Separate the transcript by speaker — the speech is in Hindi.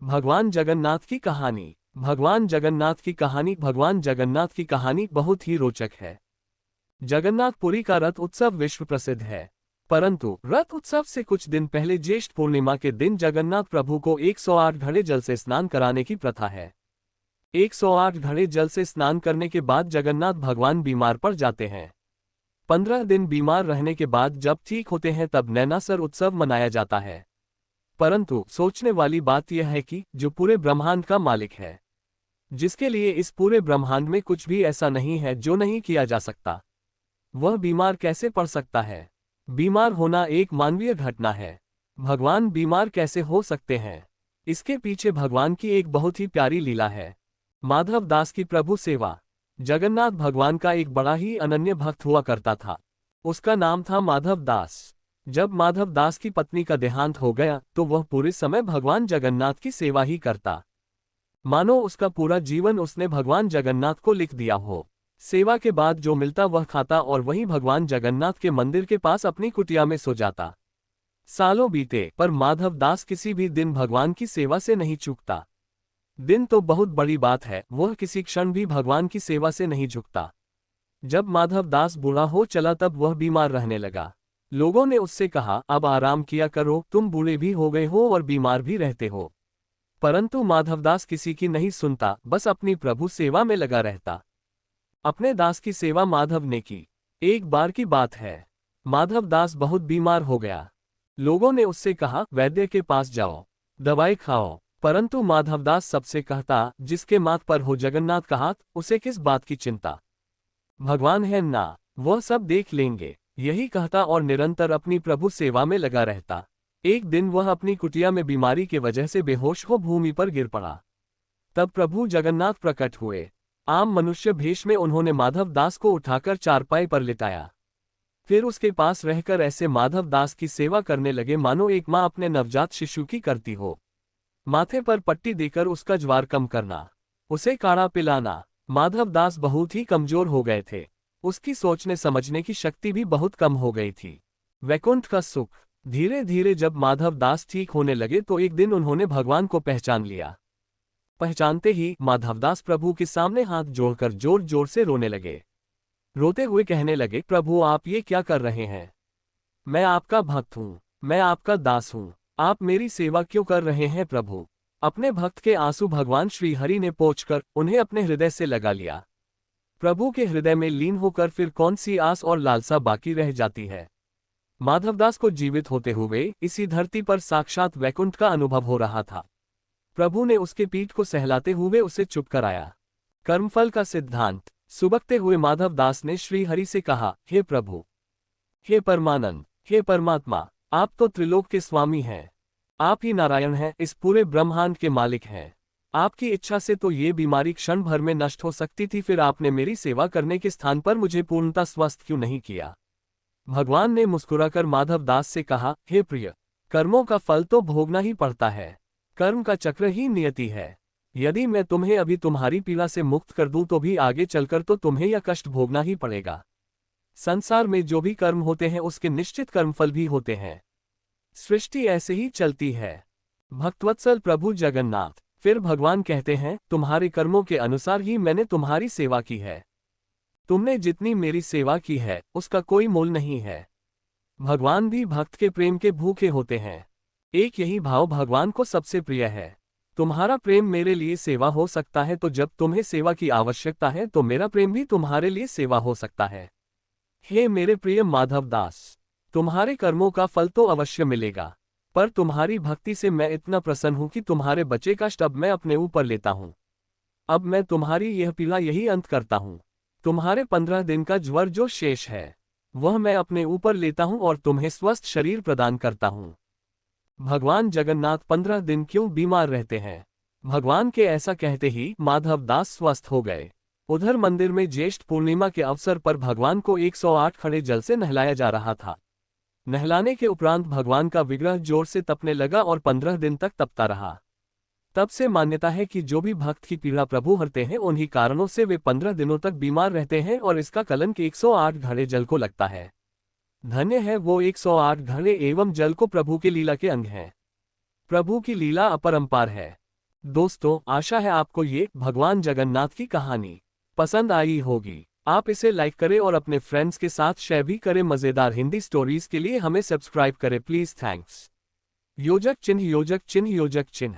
Speaker 1: भगवान जगन्नाथ की कहानी। भगवान जगन्नाथ की कहानी। भगवान जगन्नाथ की कहानी बहुत ही रोचक है। जगन्नाथपुरी का रथ उत्सव विश्व प्रसिद्ध है, परंतु रथ उत्सव से कुछ दिन पहले ज्येष्ठ पूर्णिमा के दिन जगन्नाथ प्रभु को 108 घड़े जल से स्नान कराने की प्रथा है। 108 घड़े जल से स्नान करने के बाद जगन्नाथ भगवान बीमार पड़ जाते हैं। 15 दिन बीमार रहने के बाद जब ठीक होते हैं तब नैनासर उत्सव मनाया जाता है। परंतु सोचने वाली बात यह है कि जो पूरे ब्रह्मांड का मालिक है, जिसके लिए इस पूरे ब्रह्मांड में कुछ भी ऐसा नहीं है जो नहीं किया जा सकता, वह बीमार कैसे पड़ सकता है? बीमार होना एक मानवीय घटना है। भगवान बीमार कैसे हो सकते हैं? इसके पीछे भगवान की एक बहुत ही प्यारी लीला है। माधव दास की प्रभु सेवा। जगन्नाथ भगवान का एक बड़ा ही अनन्य भक्त हुआ करता था। उसका नाम था माधव दास। जब माधव दास की पत्नी का देहांत हो गया तो वह पूरे समय भगवान जगन्नाथ की सेवा ही करता, मानो उसका पूरा जीवन उसने भगवान जगन्नाथ को लिख दिया हो। सेवा के बाद जो मिलता वह खाता और वहीं भगवान जगन्नाथ के मंदिर के पास अपनी कुटिया में सो जाता। सालों बीते पर माधव दास किसी भी दिन भगवान की सेवा से नहीं चूकता। दिन तो बहुत बड़ी बात है, वह किसी क्षण भी भगवान की सेवा से नहीं झुकता। जब माधव दास बूढ़ा हो चला तब वह बीमार रहने लगा। लोगों ने उससे कहा, अब आराम किया करो, तुम बूढ़े भी हो गए हो और बीमार भी रहते हो। परंतु माधवदास किसी की नहीं सुनता, बस अपनी प्रभु सेवा में लगा रहता। अपने दास की सेवा माधव ने की। एक बार की बात है, माधव दास बहुत बीमार हो गया। लोगों ने उससे कहा, वैद्य के पास जाओ, दवाई खाओ। परंतु माधवदास सबसे कहता, जिसके माथ पर हो जगन्नाथ का हाथ, उसे किस बात की चिंता? भगवान है ना, वह सब देख लेंगे, यही कहता और निरंतर अपनी प्रभु सेवा में लगा रहता। एक दिन वह अपनी कुटिया में बीमारी के वजह से बेहोश हो भूमि पर गिर पड़ा। तब प्रभु जगन्नाथ प्रकट हुए। आम मनुष्य भेष में उन्होंने माधव दास को उठाकर चारपाई पर लिटाया। फिर उसके पास रहकर ऐसे माधव दास की सेवा करने लगे मानो एक माँ अपने नवजात शिशु की करती हो। माथे पर पट्टी देकर उसका ज्वार कम करना, उसे काढ़ा पिलाना। माधव दास बहुत ही कमजोर हो गए थे। उसकी सोचने समझने की शक्ति भी बहुत कम हो गई थी। वैकुंठ का सुख। धीरे धीरे जब माधव दास ठीक होने लगे तो एक दिन उन्होंने भगवान को पहचान लिया। पहचानते ही माधवदास प्रभु के सामने हाथ जोड़कर जोर जोर से रोने लगे। रोते हुए कहने लगे, प्रभु आप ये क्या कर रहे हैं? मैं आपका भक्त हूँ, मैं आपका दास हूँ, आप मेरी सेवा क्यों कर रहे हैं प्रभु? अपने भक्त के आंसू भगवान श्री हरि ने पोंछकर उन्हें अपने हृदय से लगा लिया। प्रभु के हृदय में लीन होकर फिर कौन सी आस और लालसा बाकी रह जाती है? माधवदास को जीवित होते हुए इसी धरती पर साक्षात वैकुंठ का अनुभव हो रहा था। प्रभु ने उसके पीठ को सहलाते हुए उसे चुप कराया। कर्मफल का सिद्धांत। सुबकते हुए माधवदास ने श्री हरि से कहा, हे प्रभु, हे परमानंद, हे परमात्मा, आप तो त्रिलोक के स्वामी हैं। आप ही नारायण हैं, इस पूरे ब्रह्मांड के मालिक हैं। आपकी इच्छा से तो ये बीमारी क्षण भर में नष्ट हो सकती थी, फिर आपने मेरी सेवा करने के स्थान पर मुझे पूर्णतः स्वस्थ क्यों नहीं किया? भगवान ने मुस्कुराकर माधवदास से कहा, हे प्रिय, कर्मों का फल तो भोगना ही पड़ता है। कर्म का चक्र ही नियति है। यदि मैं तुम्हें अभी तुम्हारी पीड़ा से मुक्त कर दूं तो भी आगे चलकर तो तुम्हें यह कष्ट भोगना ही पड़ेगा। संसार में जो भी कर्म होते हैं उसके निश्चित कर्मफल भी होते हैं। सृष्टि ऐसे ही चलती है। भक्तवत्सल प्रभु जगन्नाथ। फिर भगवान कहते हैं, तुम्हारे कर्मों के अनुसार ही मैंने तुम्हारी सेवा की है। तुमने जितनी मेरी सेवा की है उसका कोई मोल नहीं है। भगवान भी भक्त के प्रेम के भूखे होते हैं। एक यही भाव भगवान को सबसे प्रिय है। तुम्हारा प्रेम मेरे लिए सेवा हो सकता है, तो जब तुम्हें सेवा की आवश्यकता है तो मेरा प्रेम भी तुम्हारे लिए सेवा हो सकता है। हे मेरे प्रिय माधव दास, तुम्हारे कर्मों का फल तो अवश्य मिलेगा, पर तुम्हारी भक्ति से मैं इतना प्रसन्न हूं कि तुम्हारे बचे कष्ट अब मैं अपने ऊपर लेता हूं। अब मैं तुम्हारी यह पीड़ा यही अंत करता हूं। तुम्हारे 15 दिन का ज्वर जो शेष है वह मैं अपने ऊपर लेता हूं और तुम्हें स्वस्थ शरीर प्रदान करता हूं। भगवान जगन्नाथ 15 दिन क्यों बीमार रहते हैं? भगवान के ऐसा कहते ही माधव दास स्वस्थ हो गए। उधर मंदिर में ज्येष्ठ पूर्णिमा के अवसर पर भगवान को 108 खड़े जल से नहलाया जा रहा था। नहलाने के उपरांत भगवान का विग्रह जोर से तपने लगा और 15 दिन तक तपता रहा। तब से मान्यता है कि जो भी भक्त की पीड़ा प्रभु हरते हैं उन्हीं कारणों से वे 15 दिनों तक बीमार रहते हैं और इसका कलंक 108 घड़े जल को लगता है। धन्य है वो 108 घड़े एवं जल को प्रभु की लीला के अंग हैं। प्रभु की लीला अपरंपार है। दोस्तों, आशा है आपको ये भगवान जगन्नाथ की कहानी पसंद आई होगी। आप इसे लाइक करें और अपने फ्रेंड्स के साथ शेयर भी करें। मजेदार हिंदी स्टोरीज के लिए हमें सब्सक्राइब करें प्लीज। थैंक्स। योजक चिन्ह योजक चिन्ह योजक चिन्ह।